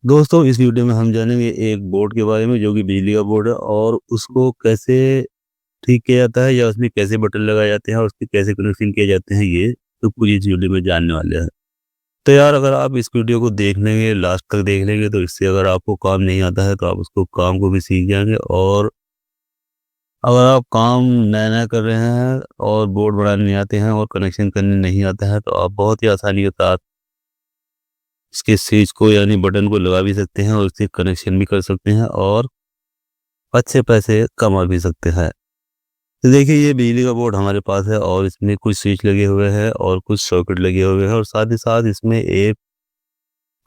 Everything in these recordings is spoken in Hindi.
दोस्तों इस वीडियो में हम जानेंगे एक बोर्ड के बारे में जो कि बिजली का बोर्ड है और उसको कैसे ठीक किया जाता है या उसमें कैसे बटन लगाए जाते हैं और उसके कैसे कनेक्शन किए जाते हैं, ये तो पूरी इस वीडियो में जानने वाले हैं। तो यार अगर आप इस वीडियो को देख लेंगे, लास्ट तक देख लेंगे, तो इससे अगर आपको काम नहीं आता है तो आप उसको काम को भी सीख जाएंगे। और अगर आप काम नया नया कर रहे हैं और बोर्ड बनाने नहीं आते हैं और कनेक्शन करने नहीं आता है तो आप बहुत ही आसानी के साथ इसके स्विच को यानी बटन को लगा भी सकते हैं और उससे कनेक्शन भी कर सकते हैं और अच्छे पैसे कमा भी सकते हैं। तो देखिए ये बिजली का बोर्ड हमारे पास है और इसमें कुछ स्विच लगे हुए हैं और कुछ सॉकेट लगे हुए हैं और साथ ही साथ इसमें एक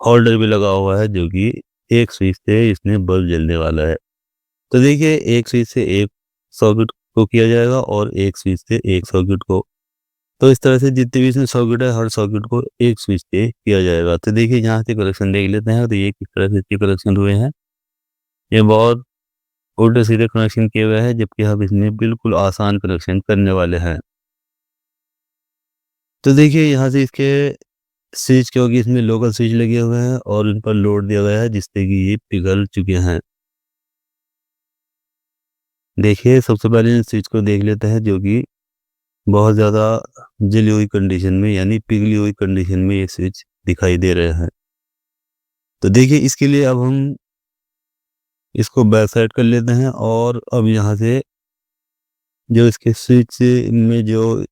होल्डर भी लगा हुआ है जो कि एक स्विच से इसमें बल्ब जलने वाला है। तो देखिए एक स्विच से एक सॉकेट को किया जाएगा और एक स्विच से एक सॉकेट को। तो इस तरह से जितने भी इसमें सॉकेट है हर सॉकेट को एक स्विच से किया जाएगा। तो देखिए यहाँ से कनेक्शन देख लेते हैं। तो ये किस तरह से इसके कनेक्शन हुए हैं। ये बहुत उल्टे सीधे कनेक्शन किए हुए हैं जबकि हम इसमें बिल्कुल आसान कनेक्शन करने वाले हैं। तो देखिए यहाँ से इसके स्विच, क्योंकि इसमें लोकल स्विच लगे हुए हैं और इन पर लोड दिया गया है जिससे कि ये पिघल चुके हैं। देखिए सबसे पहले इन स्विच को देख लेते हैं जो कि बहुत ज़्यादा जली हुई कंडीशन में यानी पिघली हुई कंडीशन में ये स्विच दिखाई दे रहे हैं। तो देखिए इसके लिए अब हम इसको बैक साइड कर लेते हैं और अब यहाँ से जो इसके स्विच में जो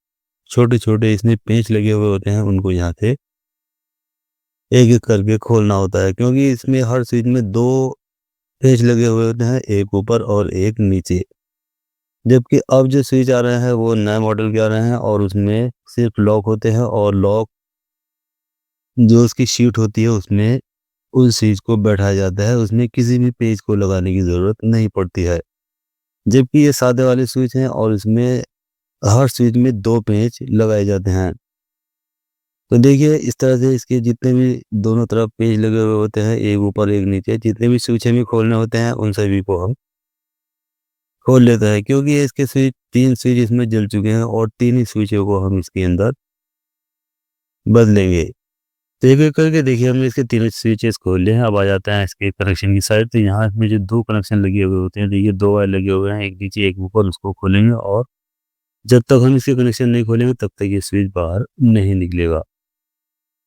छोटे-छोटे इसमें पेंच लगे हुए होते हैं उनको यहाँ से एक-एक करके खोलना होता है, क्योंकि इसमें हर स्विच में 2 पेंच लगे हुए होते हैं, एक ऊपर और एक नीचे। जबकि अब जो स्विच आ रहे हैं वो नए मॉडल के आ रहे हैं और उसमें सिर्फ लॉक होते हैं और लॉक जो उसकी शीट होती है उसमें उस स्विच को बैठाया जाता है, उसमें किसी भी पेंच को लगाने की ज़रूरत नहीं पड़ती है। जबकि ये सादे वाले स्विच हैं और इसमें हर स्विच में 2 पेंच लगाए जाते हैं। तो देखिए इस तरह से इसके जितने भी दोनों तरफ पेज लगे हुए होते हैं, एक ऊपर एक नीचे, जितने भी स्विच हमें खोलने होते हैं उन सभी को हम खोल लेते हैं, क्योंकि ये इसके स्विच 3 स्विच इसमें जल चुके हैं और 3 ही स्विचों को हम इसके अंदर बदलेंगे। तो एक एक करके देखिए हमने इसके तीनों स्विचेस खोल लिए हैं। अब आ जाते हैं इसके कनेक्शन की साइड। तो यहाँ इसमें जो 2 कनेक्शन लगे हुए होते हैं, देखिए 2 वायर लगे हुए हैं, एक नीचे एक ऊपर, उसको खोलेंगे और जब तक हम इसके कनेक्शन नहीं खोलेंगे तब तक ये स्विच बाहर नहीं निकलेगा।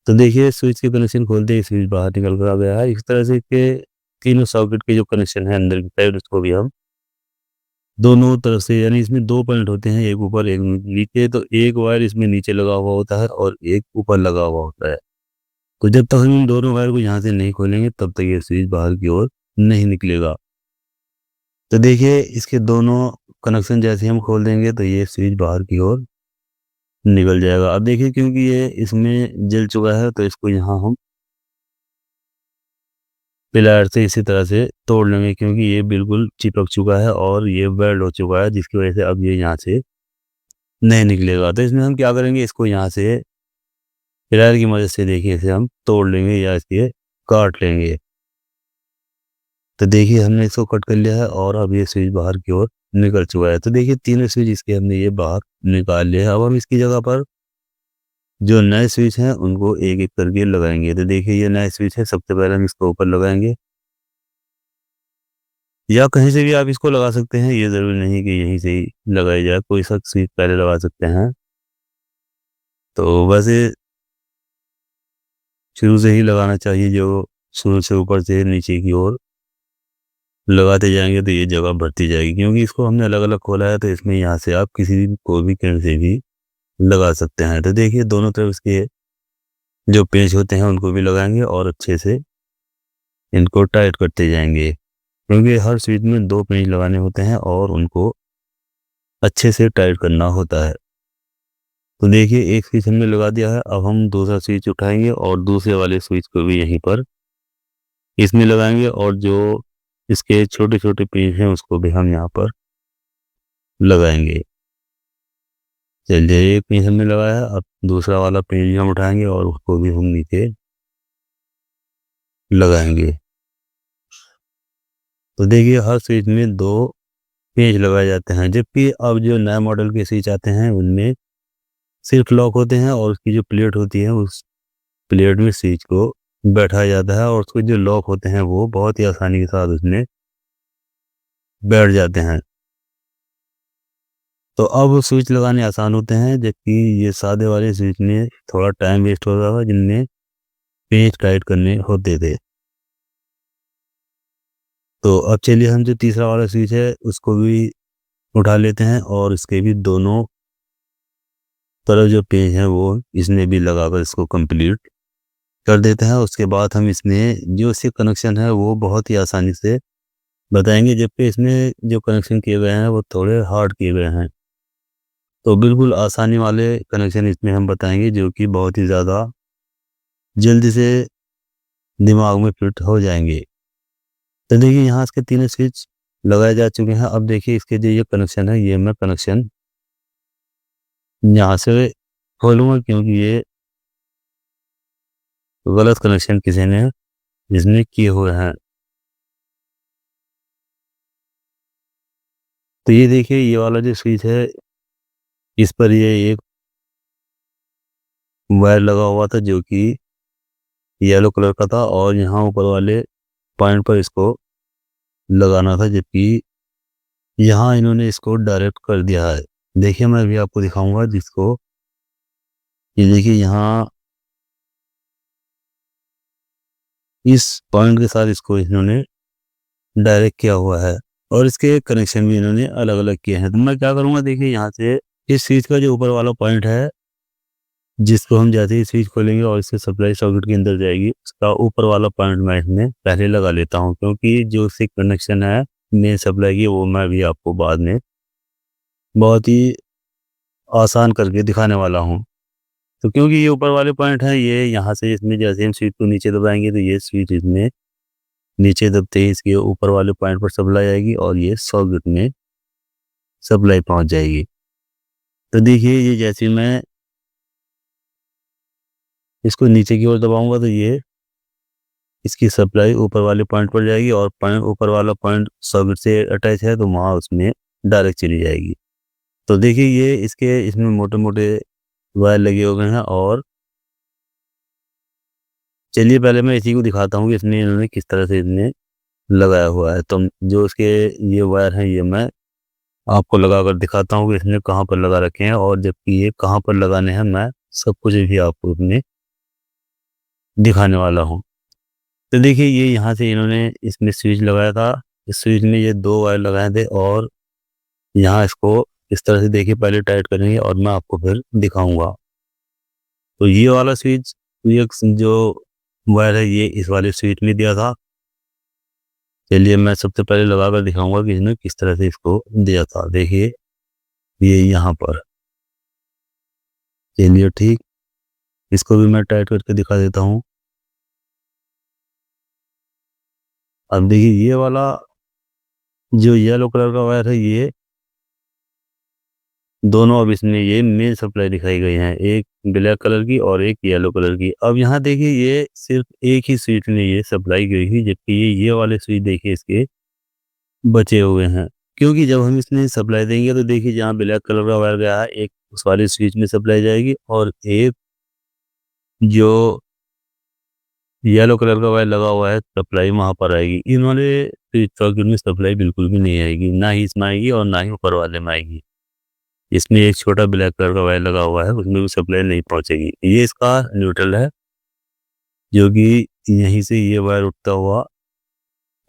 तो देखिए स्विच के कनेक्शन खोलते ही स्विच बाहर निकल कर आ गया है। इस तरह से इसके तीनों सॉकेट के जो कनेक्शन है अंदर की साइड उसको भी हम दोनों तरफ से, यानी इसमें 2 पॉइंट होते हैं, एक ऊपर एक नीचे, तो एक वायर इसमें नीचे लगा हुआ होता है और एक ऊपर लगा हुआ होता है। तो जब तक हम इन दोनों वायर को यहाँ से नहीं खोलेंगे तब तक ये स्विच बाहर की ओर नहीं निकलेगा। तो देखिए इसके दोनों कनेक्शन जैसे हम खोल देंगे तो ये स्विच बाहर की ओर निकल जाएगा। अब देखिए क्योंकि ये इसमें जल चुका है तो इसको यहाँ हम पिलर से इसी तरह से तोड़ लेंगे, क्योंकि ये बिल्कुल चिपक चुका है और ये वेल्ड हो चुका है जिसकी वजह से अब ये यहाँ से नहीं निकलेगा। तो इसमें हम क्या करेंगे, इसको यहाँ से पिलर की मदद से देखिए इसे हम तोड़ लेंगे या इसे काट लेंगे। तो देखिए हमने इसको कट कर लिया है और अब ये स्विच बाहर की ओर निकल चुका है। तो देखिए तीनों स्विच इसके हमने ये बाहर निकाल लिए हैं। अब हम इसकी जगह पर जो नए स्विच हैं उनको एक-एक करके लगाएँगे। तो देखिए ये नए स्विच है, सबसे पहले हम इसको ऊपर लगाएँगे या कहीं से भी आप इसको लगा सकते हैं, ये ज़रूरी नहीं कि यहीं से ही लगाई जाए, कोई सा स्विच पहले लगा सकते हैं। तो वैसे शुरू से ही लगाना चाहिए, जो शुरू से ऊपर से नीचे की ओर लगाते जाएँगे तो ये जगह बढ़ती जाएगी, क्योंकि इसको हमने अलग-अलग खोला है तो इसमें यहाँ से आप किसी भी को भी कहीं से भी लगा सकते हैं। तो देखिए दोनों तरफ इसके जो पेंच होते हैं उनको भी लगाएँगे और अच्छे से इनको टाइट करते जाएँगे, क्योंकि हर स्विच में 2 पेंच लगाने होते हैं और उनको अच्छे से टाइट करना होता है। तो देखिए एक स्विच हमने लगा दिया है, अब हम दूसरा स्विच उठाएँगे और दूसरे वाले स्विच को भी यहीं पर इसमें लगाएँगे और जो इसके छोटे-छोटे पेंच हैं उसको भी हम यहाँ पर लगाएँगे। चलिए एक पेंच हमने लगाया है, अब दूसरा वाला पेंच भी हम उठाएँगे और उसको भी हम नीचे लगाएँगे। तो देखिए हर स्विच में 2 पेंच लगाए जाते हैं, जबकि अब जो नए मॉडल के स्विच आते हैं उनमें सिर्फ लॉक होते हैं और उसकी जो प्लेट होती है उस प्लेट में स्विच को बैठाया जाता है और उसके जो लॉक होते हैं वो बहुत ही आसानी के साथ उसमें बैठ जाते हैं। तो अब स्विच लगाने आसान होते हैं, जबकि ये सादे वाले स्विच में थोड़ा टाइम वेस्ट होता था, जिनमें पेच टाइट करने होते थे। तो अब चलिए हम जो तीसरा वाला स्विच है उसको भी उठा लेते हैं और इसके भी दोनों तरफ जो पेच हैं वो इसमें भी लगाकर इसको कंप्लीट कर देते हैं। उसके बाद हम इसमें जो इसके कनेक्शन है वो बहुत ही आसानी से बताएंगे, जबकि इसमें जो कनेक्शन किए गए हैं वो थोड़े हार्ड किए गए हैं। तो बिल्कुल आसानी वाले कनेक्शन इसमें हम बताएंगे, जो कि बहुत ही ज़्यादा जल्दी से दिमाग में फिट हो जाएंगे। तो देखिए यहाँ इसके तीनों स्विच लगाए जा चुके हैं। अब देखिए इसके जो ये कनेक्शन है, ये मैं कनेक्शन यहाँ से खोलूँगा, क्योंकि ये गलत कनेक्शन किसी ने इसमें किए हुए हैं। तो ये देखिए ये वाला जो स्विच है, इस पर ये एक वायर लगा हुआ था जो कि येलो कलर का था, और यहाँ ऊपर वाले पॉइंट पर इसको लगाना था, जबकि यहाँ इन्होंने इसको डायरेक्ट कर दिया है। देखिए मैं अभी आपको दिखाऊंगा जिसको, ये देखिए यहाँ इस पॉइंट के साथ इसको इन्होंने डायरेक्ट किया हुआ है, और इसके कनेक्शन भी इन्होंने अलग अलग किए हैं। तो मैं क्या करूँगा, देखिए यहाँ से इस स्विच का जो ऊपर वाला पॉइंट है, जिसको हम जैसे ही स्विच खोलेंगे और इससे सप्लाई सॉकेट के अंदर जाएगी, उसका ऊपर वाला पॉइंट मैं इसमें पहले लगा लेता हूँ, क्योंकि जो इससे कनेक्शन है मेन सप्लाई की, वो मैं भी आपको बाद में बहुत ही आसान करके दिखाने वाला हूँ। तो क्योंकि ये ऊपर वाले पॉइंट हैं, ये यहाँ से इसमें जैसे हम स्विच को नीचे दबाएंगे तो ये स्विच इसमें नीचे दबते ही इसके ऊपर वाले पॉइंट पर सप्लाई आएगी और ये सॉकेट में सप्लाई पहुँच जाएगी। तो देखिए ये जैसे मैं इसको नीचे की ओर दबाऊंगा तो ये इसकी सप्लाई ऊपर वाले पॉइंट पर जाएगी, और पॉइंट ऊपर वाला पॉइंट सॉकेट से अटैच है तो वहाँ उसमें डायरेक्ट चली जाएगी। तो देखिए ये इसके इसमें मोटे मोटे वायर लगे हुए हैं, और चलिए पहले मैं इसी को दिखाता हूँ कि इसमें इन्होंने किस तरह से इसमें लगाया हुआ है। तो जो इसके ये वायर हैं ये मैं आपको लगा कर दिखाता हूँ कि इसने कहाँ पर लगा रखे हैं, और जबकि ये कहाँ पर लगाने हैं मैं सब कुछ भी आपको इसमें दिखाने वाला हूँ। तो देखिए ये यहाँ से इन्होंने इसमें स्विच लगाया था, इस स्विच में ये दो वायर लगाए थे, और यहाँ इसको इस तरह से देखिए पहले टाइट करेंगे और मैं आपको फिर दिखाऊंगा। तो ये वाला स्विच, ये जो वायर है ये इस वाले स्विच में दिया था। चलिए मैं सबसे पहले लगा कर दिखाऊंगा कि इसने किस तरह से इसको दिया था। देखिए ये यहाँ पर, चलिए ठीक, इसको भी मैं टाइट करके दिखा देता हूँ। अब देखिए ये वाला जो येलो कलर का वायर है, ये दोनों अब इसमें ये मेन सप्लाई दिखाई गई हैं, एक ब्लैक कलर की और एक येलो कलर की। अब यहाँ देखिए ये सिर्फ एक ही स्विच में ये सप्लाई गई थी, जबकि ये वाले स्विच देखिए इसके बचे हुए हैं। क्योंकि जब हम इसमें सप्लाई देंगे तो देखिए जहाँ ब्लैक कलर का वायर गया है, एक उस वाले स्विच में सप्लाई जाएगी, और एक जो येलो कलर का वायर लगा हुआ है सप्लाई वहाँ पर आएगी। इन वाले स्विच सॉकेट में सप्लाई बिल्कुल भी नहीं आएगी, ना ही इसमें आएगी और ना ही ऊपर वाले में आएगी। इसमें एक छोटा ब्लैक कलर का वायर लगा हुआ है, उसमें भी सप्लाई नहीं पहुंचेगी। ये इसका न्यूट्रल है, जो कि यहीं से ये वायर उठता हुआ,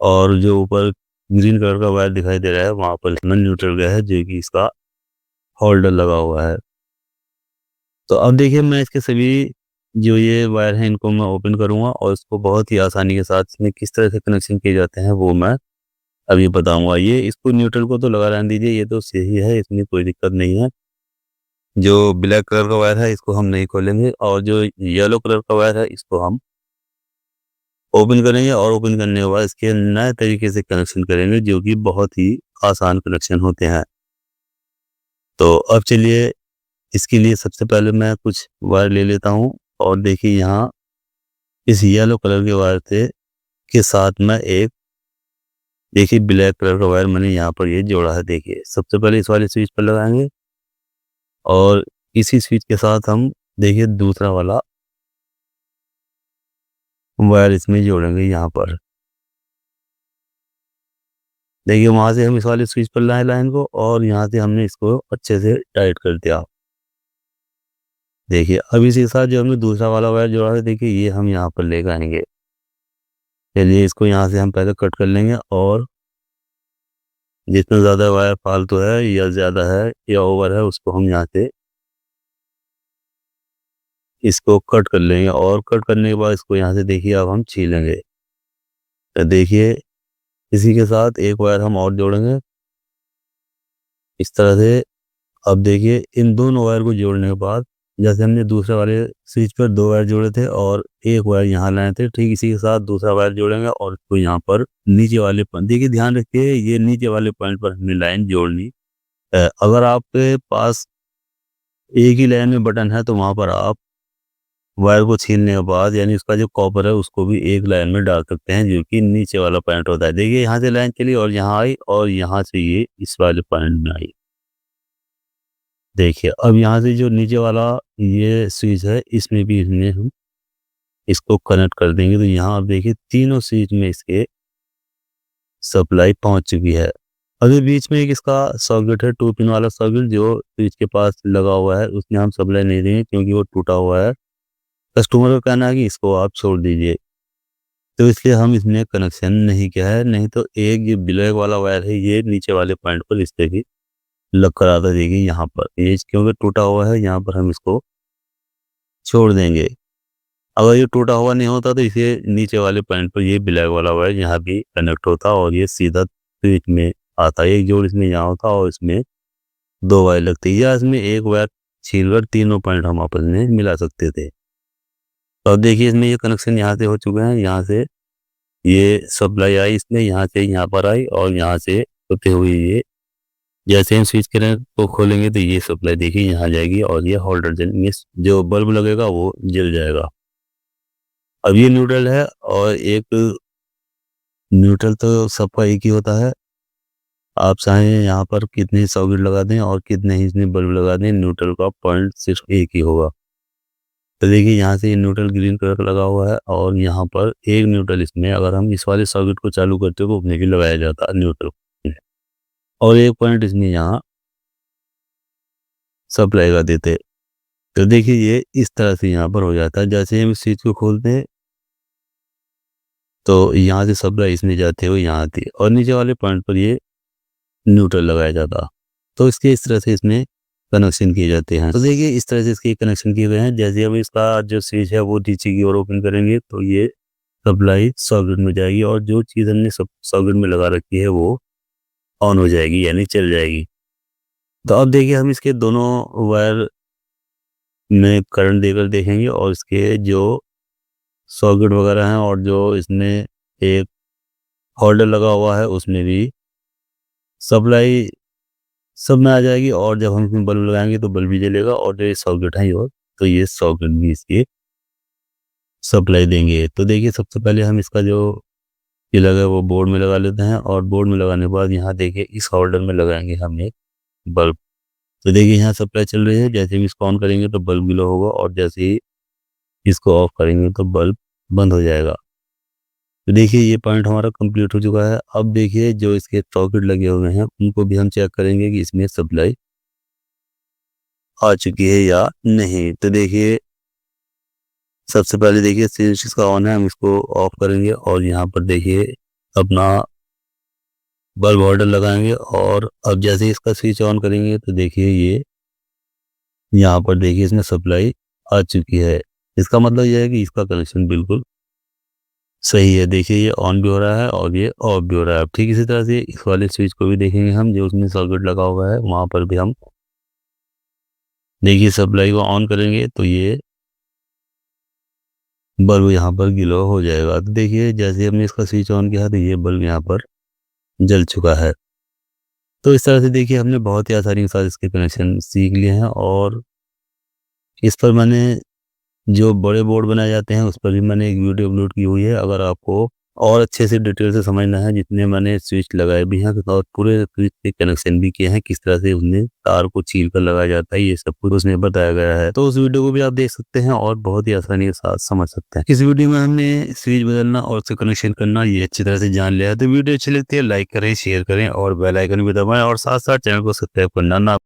और जो ऊपर ग्रीन कलर का वायर दिखाई दे रहा है वहां पर इसमें न्यूट्रल गया है, जो कि इसका होल्डर लगा हुआ है। तो अब देखिए मैं इसके सभी जो ये वायर हैं इनको मैं ओपन करूंगा, और इसको बहुत ही आसानी के साथ इसमें किस तरह से कनेक्शन किए जाते हैं वो मैं अभी बताऊंगा। ये इसको न्यूट्रल को तो लगा रहने दीजिए, ये तो सही है, इसमें कोई दिक्कत नहीं है। जो ब्लैक कलर का वायर है इसको हम नहीं खोलेंगे, और जो येलो कलर का वायर है इसको हम ओपन करेंगे, और ओपन करने के बाद इसके नए तरीके से कनेक्शन करेंगे, जो कि बहुत ही आसान कनेक्शन होते हैं। तो अब चलिए इसके लिए सबसे पहले मैं कुछ वायर ले लेता हूँ, और देखिए यहाँ इस येलो कलर के वायर से के साथ मैं एक, देखिए ब्लैक कलर का वायर मैंने यहाँ पर ये जोड़ा है। देखिए सबसे पहले इस वाले स्विच पर लगाएंगे, और इसी स्विच के साथ हम देखिए दूसरा वाला वायर इसमें जोड़ेंगे यहाँ पर। देखिए वहाँ से हम इस वाले स्विच पर लाए लाइन को, और यहाँ से हमने इसको अच्छे से टाइट कर दिया। देखिए अब इसी के साथ जो हमने दूसरा वाला वायर जोड़ा है, देखिए ये हम यहाँ पर लेकर आएंगे। चलिए इसको यहाँ से हम पहले कट कर लेंगे, और जितना ज़्यादा वायर फालतू है या ज़्यादा है या ओवर है, उसको हम यहाँ से इसको कट कर लेंगे। और कट करने के बाद इसको यहाँ से देखिए अब हम छीलेंगे। तो देखिए इसी के साथ एक वायर हम और जोड़ेंगे इस तरह से। अब देखिए इन दोनों वायर को जोड़ने के बाद, जैसे हमने दूसरे वाले स्विच पर 2 वायर जोड़े थे और एक वायर यहाँ लाए थे, ठीक इसी के साथ दूसरा वायर जोड़ेंगे और इसको यहाँ पर नीचे वाले पॉइंट, देखिए ध्यान रखिए ये नीचे वाले पॉइंट पर हमने लाइन जोड़नी है। अगर आपके पास एक ही लाइन में बटन है तो वहाँ पर आप वायर को छीलने के बाद, यानी उसका जो कॉपर है उसको भी एक लाइन में डाल सकते हैं, जो कि नीचे वाला पॉइंट होता है। देखिए यहाँ से लाइन चली और यहाँ आई, और यहाँ से ये इस वाले पॉइंट में आई। देखिए अब यहाँ से जो नीचे वाला ये स्विच है, इसमें भी इसमें हम इसको कनेक्ट कर देंगे। तो यहाँ आप देखिए तीनों स्विच में इसके सप्लाई पहुँच चुकी है। अभी बीच में एक इसका सॉकेट है, 2 पिन वाला सॉकेट जो स्विच के पास लगा हुआ है, उसमें हम सप्लाई नहीं देंगे क्योंकि वो टूटा हुआ है। कस्टमर का कहना है कि इसको आप छोड़ दीजिए, तो इसलिए हम इसमें कनेक्शन नहीं किया है। नहीं तो एक ये ब्लैक वाला वायर है, ये नीचे वाले पॉइंट पर इस पे भी लग कर आता। देखिए यहाँ पर ये क्योंकि टूटा हुआ है, यहाँ पर हम इसको छोड़ देंगे। अगर ये टूटा हुआ नहीं होता तो इसे नीचे वाले पॉइंट पर ये ब्लैक वाला वायर यहाँ भी कनेक्ट होता और ये सीधा स्विच में आता। एक जोड़ इसमें यहाँ होता और इसमें 2 वायर लगती, या इसमें एक वायर छीलकर तीनों पॉइंट हम आपस में मिला सकते थे। तो अब देखिए इसमें ये कनेक्शन यहाँ से हो चुके हैं। यहाँ से ये सप्लाई आई, इसमें यहाँ से यहाँ पर आई, और यहाँ से होते हुए ये जैसे हम स्विच करंट को खोलेंगे तो ये सप्लाई देखिए यहाँ जाएगी, और ये होल्डर जल जो बल्ब लगेगा वो जल जाएगा। अब ये न्यूट्रल है, और एक न्यूट्रल तो सबका एक ही होता है। आप चाहें यहाँ पर कितने सॉकेट लगा दें और कितने ही इसमें बल्ब लगा दें, न्यूट्रल का पॉइंट सिर्फ एक ही होगा। तो देखिए यहाँ से ये न्यूट्रल ग्रीन कलर का लगा हुआ है, और यहाँ पर एक न्यूट्रल इसमें अगर हम इस वाले सॉकेट को चालू करते हो तो उसमें भी लगाया जाता है न्यूट्रल, और एक पॉइंट इसमें यहाँ सप्लाई का देते। तो देखिए ये इस तरह से यहाँ पर हो जाता है। जैसे हम इस स्विच को खोलते हैं तो यहाँ से सप्लाई इसमें जाते हुए यहाँ आती है, और नीचे वाले पॉइंट पर ये न्यूट्रल लगाया जाता। तो इसके इस तरह से इसमें कनेक्शन किए जाते हैं। तो देखिए इस तरह से इसके कनेक्शन किए गए हैं। जैसे हम इसका जो स्विच है वो नीचे की ओर ओपन करेंगे तो ये सप्लाई सॉकेट में जाएगी, और जो चीज़ हमने सब सॉकेट में लगा रखी है वो ऑन हो जाएगी, यानी चल जाएगी। तो अब देखिए हम इसके दोनों वायर में करंट देकर देखेंगे, और इसके जो सॉकेट वगैरह हैं और जो इसमें एक होल्डर लगा हुआ है उसमें भी सप्लाई सब में आ जाएगी, और जब हम इसमें बल्ब लगाएंगे तो बल्ब भी जलेगा, और जो ये सॉकेट है और तो ये सॉकेट भी इसकी सप्लाई देंगे। तो देखिए सबसे पहले हम इसका जो ये लगा है वो बोर्ड में लगा लेते हैं, और बोर्ड में लगाने के बाद यहाँ देखिए इस होल्डर में लगाएंगे हम एक बल्ब। तो देखिए यहाँ सप्लाई चल रही है, जैसे हम इसको ऑन करेंगे तो बल्ब ग्लो होगा, और जैसे ही इसको ऑफ करेंगे तो बल्ब बंद हो जाएगा। तो देखिए ये पॉइंट हमारा कंप्लीट हो चुका है। अब देखिए जो इसके सॉकेट लगे हुए हैं उनको भी हम चेक करेंगे कि इसमें सप्लाई आ चुकी है या नहीं। तो देखिए सबसे पहले देखिए स्विच इसका ऑन है, हम इसको ऑफ करेंगे, और यहाँ पर देखिए अपना बल्ब होल्डर लगाएंगे, और अब जैसे ही इसका स्विच ऑन करेंगे तो देखिए ये यहाँ पर देखिए इसमें सप्लाई आ चुकी है। इसका मतलब यह है कि इसका कनेक्शन बिल्कुल सही है। देखिए ये ऑन भी हो रहा है और ये ऑफ भी हो रहा है। अब ठीक इसी तरह से इस वाले स्विच को भी देखेंगे हम, जो उसमें सॉकेट लगा हुआ है वहाँ पर भी हम देखिए सप्लाई को ऑन करेंगे तो ये बल्ब यहाँ पर ग्लो हो जाएगा। तो देखिए जैसे हमने इसका स्विच ऑन किया तो ये बल्ब यहाँ पर जल चुका है। तो इस तरह से देखिए हमने बहुत ही आसानी के साथ इसके कनेक्शन सीख लिए हैं, और इस पर मैंने जो बड़े बोर्ड बनाए जाते हैं उस पर भी मैंने एक वीडियो अपलोड की हुई है। अगर आपको और अच्छे से डिटेल से समझना है, जितने मैंने स्विच लगाए भी हैं और पूरे स्विच के कनेक्शन भी किए हैं, किस तरह से उन्हें तार को छील कर लगाया जाता है, ये सब कुछ उसमें बताया गया है। तो उस वीडियो को भी आप देख सकते हैं और बहुत ही आसानी के साथ समझ सकते हैं। इस वीडियो में हमने स्विच बदलना और उससे कनेक्शन करना ये अच्छी तरह से जान लिया है। तो वीडियो अच्छी लगती है लाइक करें, शेयर करें और बेल आइकन भी दबाएं और साथ साथ चैनल को सब्सक्राइब करना ना